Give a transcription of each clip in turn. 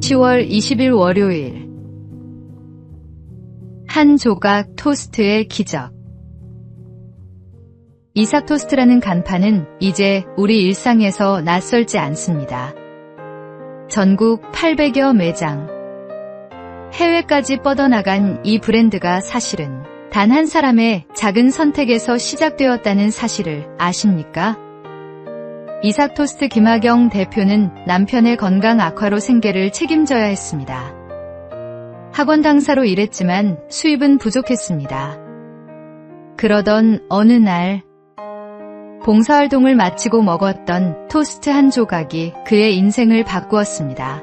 10월 20일 월요일. 한 조각 토스트의 기적. 이삭 토스트라는 간판은 이제 우리 일상에서 낯설지 않습니다. 전국 800여 매장, 해외까지 뻗어나간 이 브랜드가 사실은 단 한 사람의 작은 선택에서 시작되었다는 사실을 아십니까? 이삭 토스트 김하경 대표는 남편의 건강 악화로 생계를 책임져야 했습니다. 학원 강사로 일했지만 수입은 부족했습니다. 그러던 어느 날 봉사활동을 마치고 먹었던 토스트 한 조각이 그의 인생을 바꾸었습니다.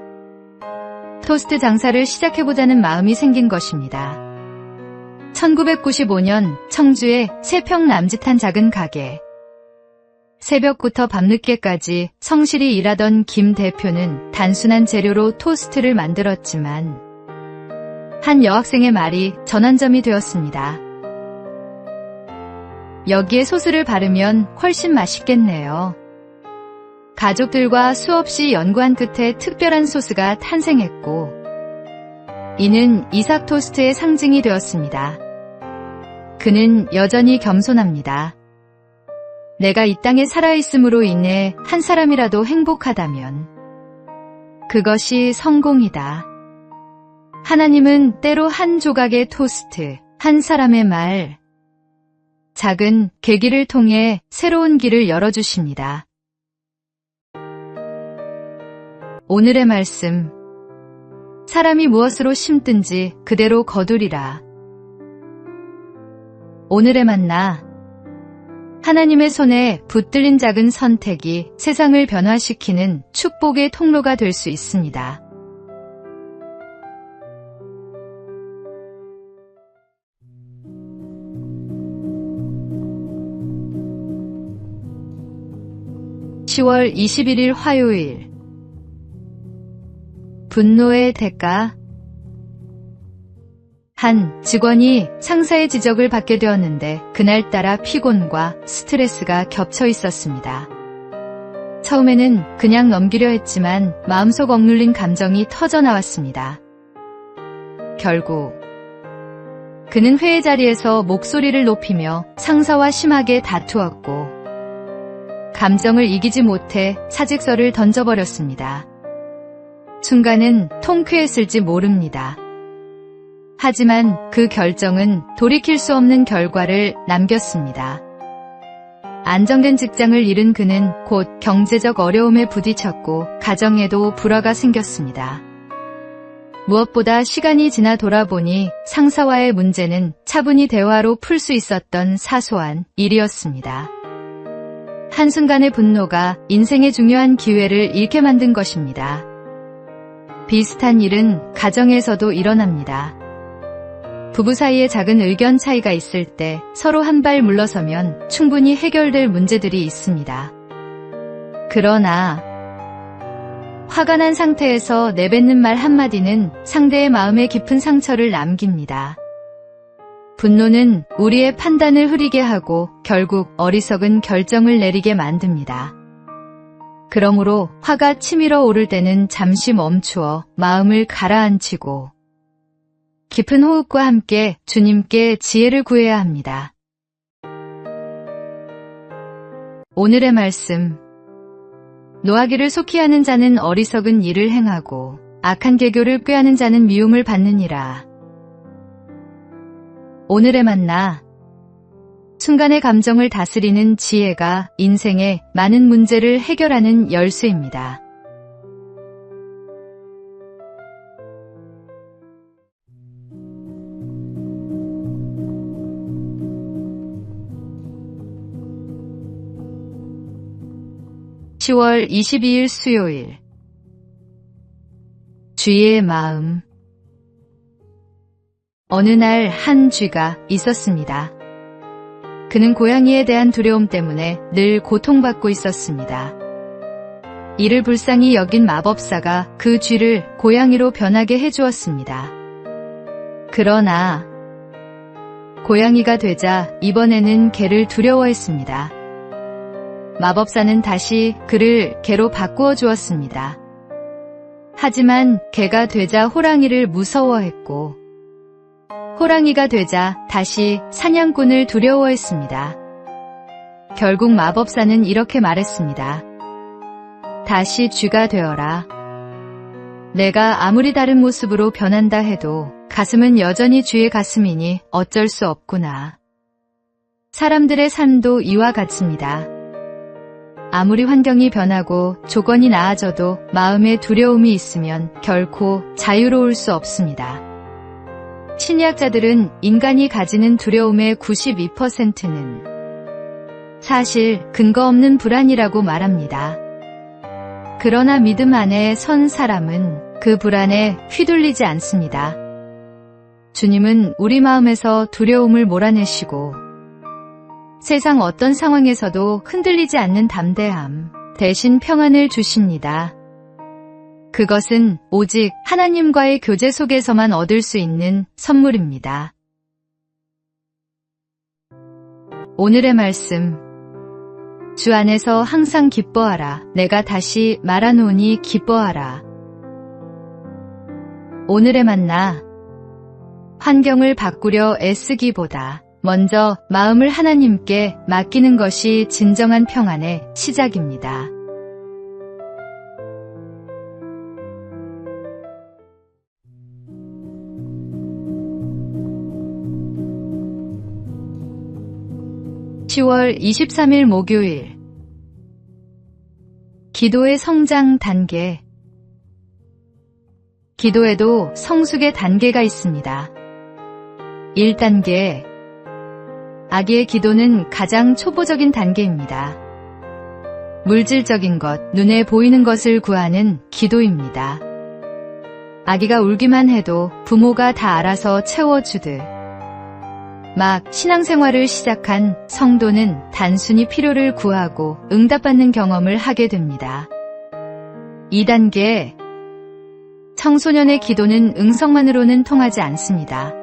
토스트 장사를 시작해보자는 마음이 생긴 것입니다. 1995년 청주의 3평 남짓한 작은 가게. 새벽부터 밤늦게까지 성실히 일하던 김 대표는 단순한 재료로 토스트를 만들었지만 한 여학생의 말이 전환점이 되었습니다. 여기에 소스를 바르면 훨씬 맛있겠네요. 가족들과 수없이 연구한 끝에 특별한 소스가 탄생했고 이는 이삭 토스트의 상징이 되었습니다. 그는 여전히 겸손합니다. 내가 이 땅에 살아있음으로 인해 한 사람이라도 행복하다면 그것이 성공이다. 하나님은 때로 한 조각의 토스트, 한 사람의 말, 작은 계기를 통해 새로운 길을 열어주십니다. 오늘의 말씀. 사람이 무엇으로 심든지 그대로 거두리라. 오늘의 만나. 하나님의 손에 붙들린 작은 선택이 세상을 변화시키는 축복의 통로가 될 수 있습니다. (10월 21일) 화요일. 분노의 대가. 한 직원이 상사의 지적을 받게 되었는데 그날따라 피곤과 스트레스가 겹쳐 있었습니다. 처음에는 그냥 넘기려 했지만 마음속 억눌린 감정이 터져나왔습니다. 결국 그는 회의 자리에서 목소리를 높이며 상사와 심하게 다투었고 감정을 이기지 못해 사직서를 던져버렸습니다. 순간은 통쾌했을지 모릅니다. 하지만 그 결정은 돌이킬 수 없는 결과를 남겼습니다. 안정된 직장을 잃은 그는 곧 경제적 어려움에 부딪혔고 가정에도 불화가 생겼습니다. 무엇보다 시간이 지나 돌아보니 상사와의 문제는 차분히 대화로 풀 수 있었던 사소한 일이었습니다. 한순간의 분노가 인생의 중요한 기회를 잃게 만든 것입니다. 비슷한 일은 가정에서도 일어납니다. 부부 사이에 작은 의견 차이가 있을 때 서로 한 발 물러서면 충분히 해결될 문제들이 있습니다. 그러나 화가 난 상태에서 내뱉는 말 한마디는 상대의 마음에 깊은 상처를 남깁니다. 분노는 우리의 판단을 흐리게 하고 결국 어리석은 결정을 내리게 만듭니다. 그러므로 화가 치밀어 오를 때는 잠시 멈추어 마음을 가라앉히고 깊은 호흡과 함께 주님께 지혜를 구해야 합니다. 오늘의 말씀. 노하기를 속히 하는 자는 어리석은 일을 행하고 악한 계교를 꾀하는 자는 미움을 받느니라. 오늘의 만나. 순간의 감정을 다스리는 지혜가 인생의 많은 문제를 해결하는 열쇠입니다. (10월 22일) 수요일. 쥐의 마음. 어느 날 한 쥐가 있었습니다. 그는 고양이에 대한 두려움 때문에 늘 고통받고 있었습니다. 이를 불쌍히 여긴 마법사가 그 쥐를 고양이로 변하게 해주었습니다. 그러나 고양이가 되자 이번에는 개를 두려워했습니다. 마법사는 다시 그를 개로 바꾸어 주었습니다. 하지만 개가 되자 호랑이를 무서워했고 호랑이가 되자 다시 사냥꾼을 두려워했습니다. 결국 마법사는 이렇게 말했습니다. 다시 쥐가 되어라. 내가 아무리 다른 모습으로 변한다 해도 가슴은 여전히 쥐의 가슴이니 어쩔 수 없구나. 사람들의 삶도 이와 같습니다. 아무리 환경이 변하고 조건이 나아져도 마음에 두려움이 있으면 결코 자유로울 수 없습니다. 심리학자들은 인간이 가지는 두려움의 92%는 사실 근거 없는 불안이라고 말합니다. 그러나 믿음 안에 선 사람은 그 불안에 휘둘리지 않습니다. 주님은 우리 마음에서 두려움을 몰아내시고 세상 어떤 상황에서도 흔들리지 않는 담대함, 대신 평안을 주십니다. 그것은 오직 하나님과의 교제 속에서만 얻을 수 있는 선물입니다. 오늘의 말씀. 주 안에서 항상 기뻐하라. 내가 다시 말하노니 기뻐하라. 오늘의 만나. 환경을 바꾸려 애쓰기보다 먼저 마음을 하나님께 맡기는 것이 진정한 평안의 시작입니다. (10월 23일) 목요일. 기도의 성장 단계. 기도에도 성숙의 단계가 있습니다. 1단계. 아기의 기도는 가장 초보적인 단계입니다. 물질적인 것, 눈에 보이는 것을 구하는 기도입니다. 아기가 울기만 해도 부모가 다 알아서 채워주듯 막 신앙생활을 시작한 성도는 단순히 필요를 구하고 응답받는 경험을 하게 됩니다. 2단계. 청소년의 기도는 응성만으로는 통하지 않습니다.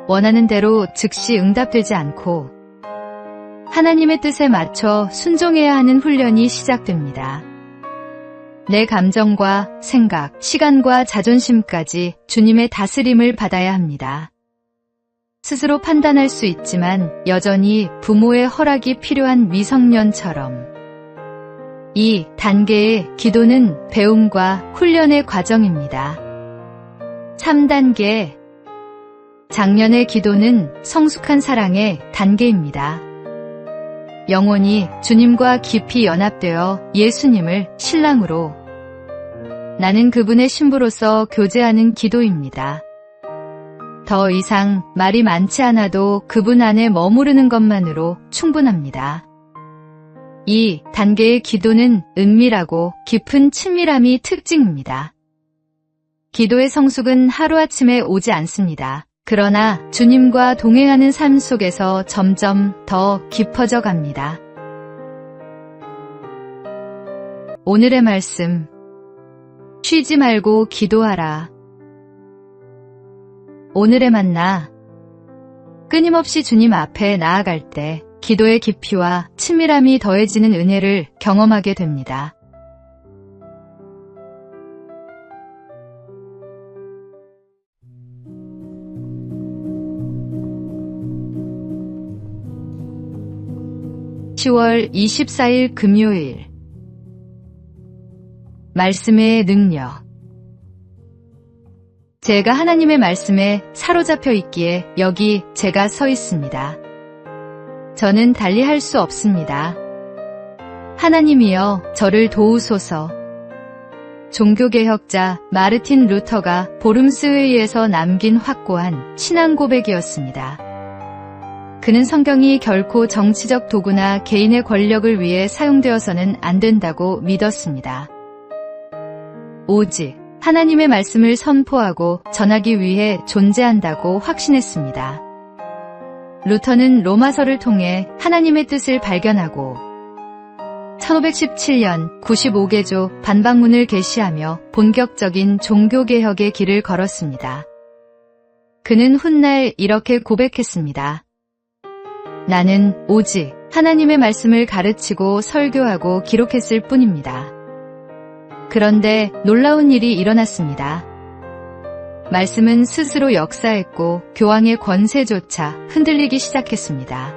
원하는 대로 즉시 응답되지 않고 하나님의 뜻에 맞춰 순종해야 하는 훈련이 시작됩니다. 내 감정과 생각, 시간과 자존심까지 주님의 다스림을 받아야 합니다. 스스로 판단할 수 있지만 여전히 부모의 허락이 필요한 미성년처럼. 이 단계의 기도는 배움과 훈련의 과정입니다. 3단계. 장년의 기도는 성숙한 사랑의 단계입니다. 영혼이 주님과 깊이 연합되어 예수님을 신랑으로, 나는 그분의 신부로서 교제하는 기도입니다. 더 이상 말이 많지 않아도 그분 안에 머무르는 것만으로 충분합니다. 이 단계의 기도는 은밀하고 깊은 친밀함이 특징입니다. 기도의 성숙은 하루아침에 오지 않습니다. 그러나 주님과 동행하는 삶 속에서 점점 더 깊어져 갑니다. 오늘의 말씀. 쉬지 말고 기도하라. 오늘의 만나. 끊임없이 주님 앞에 나아갈 때 기도의 깊이와 친밀함이 더해지는 은혜를 경험하게 됩니다. (10월 24일) 금요일. 말씀의 능력. 제가 하나님의 말씀에 사로잡혀 있기에 여기 제가 서 있습니다. 저는 달리 할 수 없습니다. 하나님이여 저를 도우소서. 종교개혁자 마르틴 루터가 보름스 회의에서 남긴 확고한 신앙 고백이었습니다. 그는 성경이 결코 정치적 도구나 개인의 권력을 위해 사용되어서는 안 된다고 믿었습니다. 오직 하나님의 말씀을 선포하고 전하기 위해 존재한다고 확신했습니다. 루터는 로마서를 통해 하나님의 뜻을 발견하고 1517년 95개조 반박문을 게시하며 본격적인 종교개혁의 길을 걸었습니다. 그는 훗날 이렇게 고백했습니다. 나는 오직 하나님의 말씀을 가르치고 설교하고 기록했을 뿐입니다. 그런데 놀라운 일이 일어났습니다. 말씀은 스스로 역사했고 교황의 권세조차 흔들리기 시작했습니다.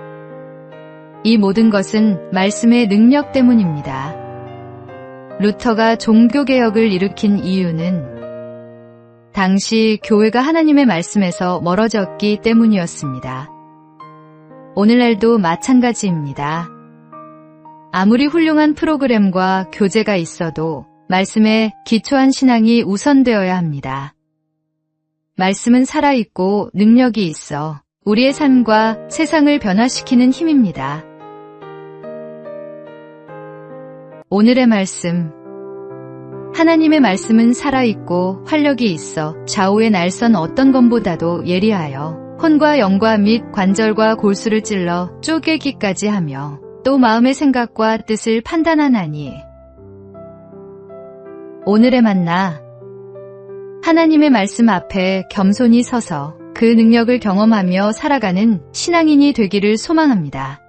이 모든 것은 말씀의 능력 때문입니다. 루터가 종교개혁을 일으킨 이유는 당시 교회가 하나님의 말씀에서 멀어졌기 때문이었습니다. 오늘날도 마찬가지입니다. 아무리 훌륭한 프로그램과 교재가 있어도 말씀에 기초한 신앙이 우선되어야 합니다. 말씀은 살아있고 능력이 있어 우리의 삶과 세상을 변화시키는 힘입니다. 오늘의 말씀. 하나님의 말씀은 살아있고 활력이 있어 좌우의 날선 어떤 검보다도 예리하여 혼과 영과 및 관절과 골수를 찔러 쪼개기까지 하며 또 마음의 생각과 뜻을 판단하나니. 오늘의 만나. 하나님의 말씀 앞에 겸손히 서서 그 능력을 경험하며 살아가는 신앙인이 되기를 소망합니다.